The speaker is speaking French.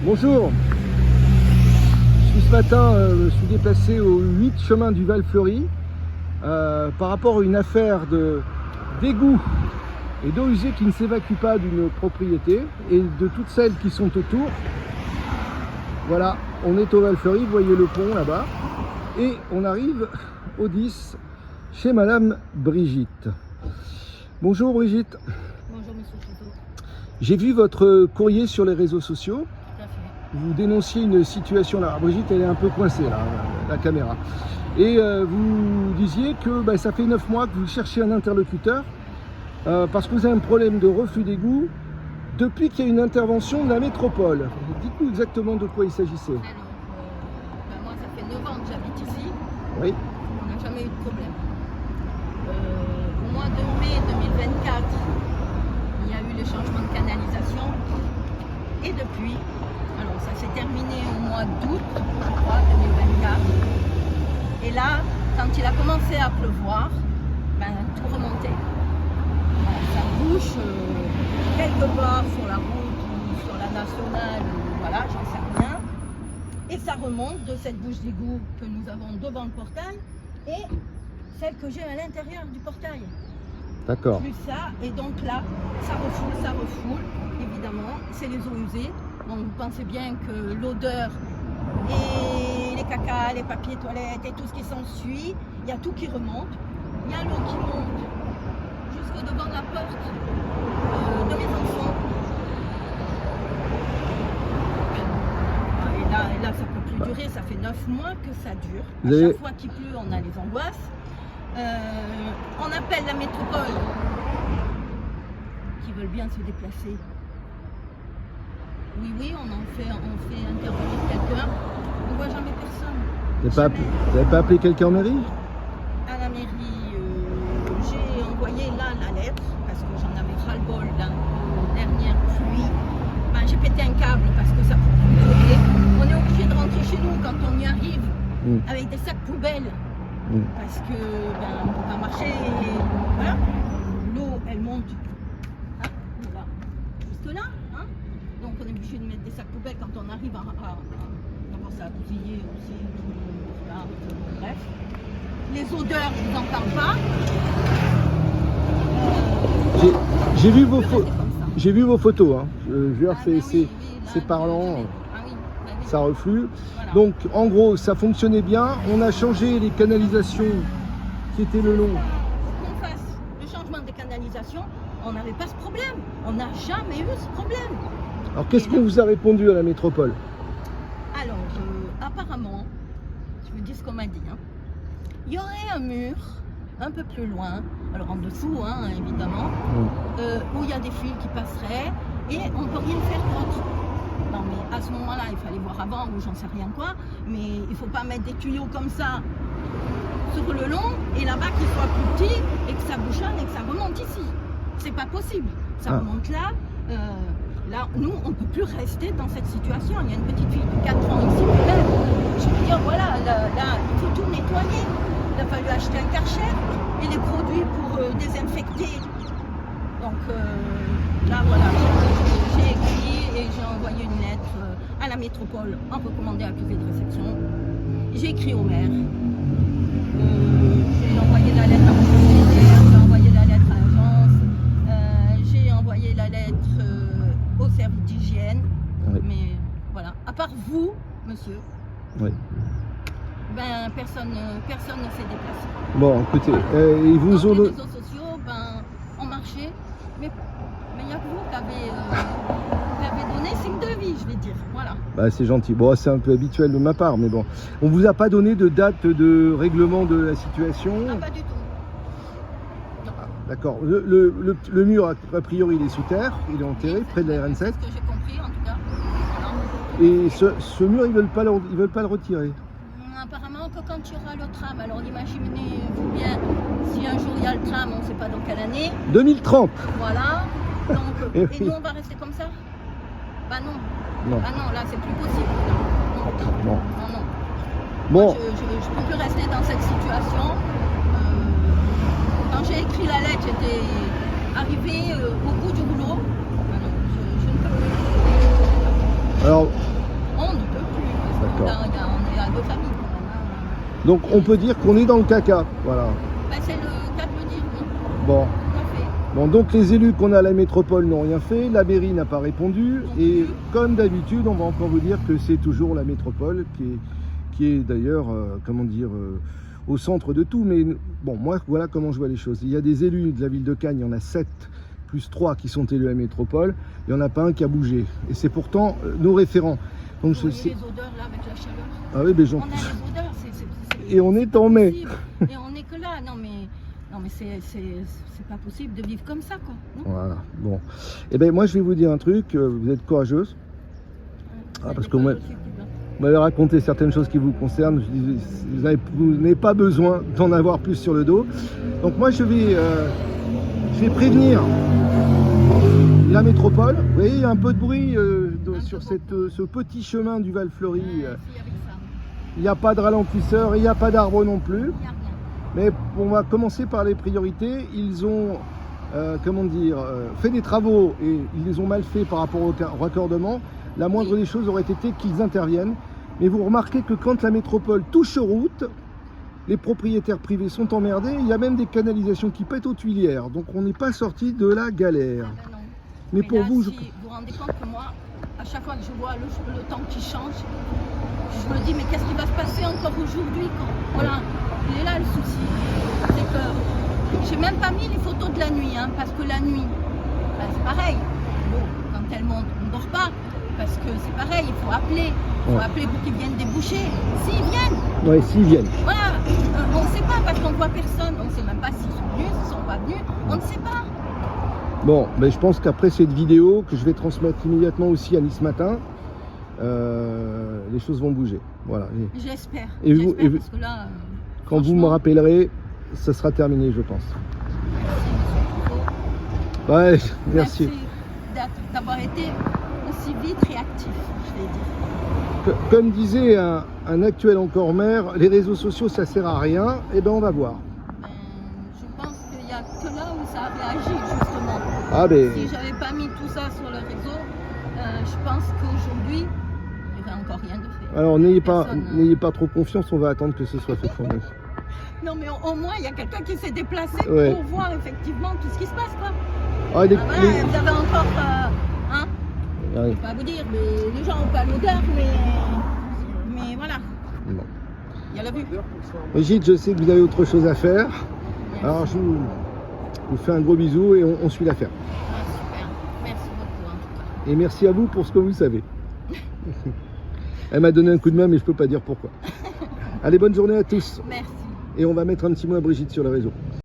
Bonjour, je suis ce matin, je suis déplacé au 8 chemin du Val-Fleury par rapport à une affaire d'égout et d'eau usée qui ne s'évacue pas d'une propriété et de toutes celles qui sont autour. Voilà, on est au Val-Fleury, vous voyez le pont là-bas, et on arrive au 10 chez Madame Brigitte. Bonjour Brigitte. Bonjour Monsieur Chouteau. J'ai vu votre courrier sur les réseaux sociaux. Tout à fait. Vous dénonciez une situation là. Brigitte, elle est un peu coincée là, la caméra. Et vous disiez que ça fait 9 mois que vous cherchez un interlocuteur parce que vous avez un problème de reflux d'égout depuis qu'il y a une intervention de la métropole. Dites-nous exactement de quoi il s'agissait. Alors, moi, ça fait 9 ans que j'habite ici. Oui. On n'a jamais eu de problème. Au mois de mai 2024, il y a eu le changement de canalisation. Et depuis, alors ça s'est terminé au mois d'août, je crois, 2024. Et là, quand il a commencé à pleuvoir, tout remontait. Voilà, ça bouche quelque part sur la route ou sur la nationale, voilà, j'en sais rien. Et ça remonte de cette bouche d'égout que nous avons devant le portail et celle que j'ai à l'intérieur du portail. D'accord. Plus ça, et donc là, ça refoule, évidemment, c'est les eaux usées. Donc vous pensez bien que l'odeur et les cacas, les papiers toilettes et tout ce qui s'ensuit, il y a tout qui remonte. Il y a l'eau qui monte jusque devant la porte de mes enfants. Et là, ça ne peut plus durer, ça fait 9 mois que ça dure. À chaque fois qu'il pleut, on a les angoisses. On appelle la métropole qui veulent bien se déplacer. Oui, on fait intervenir quelqu'un. On ne voit jamais personne. Vous n'avez pas appelé quelqu'un en mairie? À la mairie, j'ai envoyé là la lettre parce que j'en avais ras-le-bol aux dernières pluies. J'ai pété un câble parce que ça peut plus durer. On est obligé de rentrer chez nous quand on y arrive avec des sacs poubelles. Parce que on ne peut pas marcher et voilà. L'eau elle monte voilà, jusque là. Donc on est obligé de mettre des sacs poubelles quand on arrive à commencer à bousiller aussi. Voilà, bref. Les odeurs, je vous en parle pas. J'ai vu vos photos. Hein. Je jure, c'est parlant. Ça reflue. Voilà. Donc en gros ça fonctionnait bien, on a changé les canalisations qui étaient le long. Pour qu'on fasse le changement des canalisations, on n'avait pas ce problème, on n'a jamais eu ce problème. Alors qu'est-ce qu'on vous a répondu à la métropole? Alors apparemment, je vous dis ce qu'on m'a dit, il y aurait un mur un peu plus loin, alors en dessous évidemment, où il y a des fils qui passeraient et on ne peut rien faire d'autre. Non mais à ce moment-là, il fallait voir avant ou j'en sais rien quoi, mais il ne faut pas mettre des tuyaux comme ça sur le long et là-bas qu'il soit plus petit et que ça bouchonne et que ça remonte ici. C'est pas possible. Ça remonte là. Là, nous, on ne peut plus rester dans cette situation. Il y a une petite fille de 4 ans ici, je veux dire, voilà, là, il faut tout nettoyer. Il a fallu acheter un Karcher et les produits pour désinfecter. Donc là, voilà, j'ai écrit et j'ai envoyé une lettre à la métropole en recommandé accusé de réception. J'ai écrit au maire. J'ai envoyé la lettre à mon propriétaire, j'ai envoyé la lettre à l'agence, j'ai envoyé la lettre au service d'hygiène. Mais voilà, à part vous, monsieur, personne ne s'est déplacé. Bon, écoutez, ils vous ont... Les réseaux sociaux ont marché, mais il n'y a que vous qui avez donné signe de vie, je vais dire. Voilà. C'est gentil. Bon, c'est un peu habituel de ma part, mais bon. On vous a pas donné de date de règlement de la situation? Non, pas du tout. D'accord. Le mur, a priori, il est sous terre, il est enterré, près de la RN7. C'est ce que j'ai compris, en tout cas. Voilà. Et ce mur, ils veulent pas le retirer? Apparemment que quand il y aura le tram, alors imaginez-vous bien, si un jour il y a le tram, on ne sait pas dans quelle année. 2030. Voilà. Donc, et nous, on va rester comme ça? Non. Non, là, c'est plus possible. Non. Bon. Moi, je ne peux plus rester dans cette situation. Quand j'ai écrit la lettre, j'étais arrivée au bout du rouleau. Je ne peux plus. Alors, Donc on peut dire qu'on est dans le caca. Voilà. Ben, c'est le cas de le dire, oui. Bon. Tout à fait. Bon, donc les élus qu'on a à la métropole n'ont rien fait, la mairie n'a pas répondu, et comme d'habitude, on va encore vous dire que c'est toujours la métropole qui est d'ailleurs, au centre de tout. Mais bon, moi, voilà comment je vois les choses. Il y a des élus de la ville de Cagnes, il y en a 7 plus 3 qui sont élus à la métropole, il n'y en a pas un qui a bougé. Et c'est pourtant nos référents. Donc, Vous voyez les odeurs là avec la chaleur. Ah oui, mais On a les odeurs, et on est en mai. Et on est que là, non mais c'est pas possible de vivre comme ça, quoi. Non, Voilà, bon. Et bien moi je vais vous dire un truc, vous êtes courageuse. Parce que moi, vous m'avez raconté certaines choses qui vous concernent, vous n'avez pas besoin d'en avoir plus sur le dos. Donc moi je vais prévenir la métropole. Vous voyez, il y a un peu de bruit sur ce petit chemin du Val-Fleury. Il n'y a pas de ralentisseur, il n'y a pas d'arbre non plus. il y a rien. Mais on va commencer par les priorités. Ils ont fait des travaux et ils les ont mal fait par rapport au raccordement. La moindre des choses aurait été qu'ils interviennent. Mais vous remarquez que quand la métropole touche aux routes, les propriétaires privés sont emmerdés. Il y a même des canalisations qui pètent aux tuilières. Donc on n'est pas sorti de la galère. Ah ben non. Mais pour là, vous, si vous vous rendez compte que moi, à chaque fois que je vois le temps qui change, je me dis mais qu'est-ce qui va se passer encore aujourd'hui quand... Voilà, il est là le souci. C'est que j'ai même pas mis les photos de la nuit, hein, parce que la nuit, ben, c'est pareil. Bon, quand elle monte, on ne dort pas, parce que c'est pareil, il faut appeler. Il faut appeler pour qu'ils viennent déboucher. S'ils viennent. Oui, s'ils viennent. Voilà, on ne sait pas parce qu'on ne voit personne. On ne sait même pas s'ils sont venus, s'ils ne sont pas venus. On ne sait pas. Bon, mais je pense qu'après cette vidéo, que je vais transmettre immédiatement aussi à Nice Matin, les choses vont bouger. Voilà. J'espère. Et vous, parce que là, quand vous me rappellerez, ça sera terminé, je pense. Ouais, merci. Merci d'avoir été aussi vite réactif, je vais dire. Comme disait un actuel encore maire, les réseaux sociaux ça sert à rien, et ben on va voir. Je pense qu'il n'y a que là où ça a réagi justement. Ah ben... Si j'avais pas mis tout ça sur le réseau, je pense qu'aujourd'hui, il n'y aurait encore rien de fait. Alors n'ayez pas trop confiance, on va attendre que ce soit fait pour nous. Non mais au moins il y a quelqu'un qui s'est déplacé pour voir effectivement tout ce qui se passe, quoi. Ah, Vous avez encore... hein, ouais. je ne vais pas vous dire, mais les gens n'ont pas l'odeur, mais voilà. Bon. Il y a la vue. Brigitte, je sais que vous avez autre chose à faire. Merci. Alors je vous fais un gros bisou et on suit l'affaire. Ah, super. Merci beaucoup en tout cas. Et merci à vous pour ce que vous savez. Elle m'a donné un coup de main mais je ne peux pas dire pourquoi. Allez, bonne journée à tous. Merci. Et on va mettre un petit mot à Brigitte sur le réseau.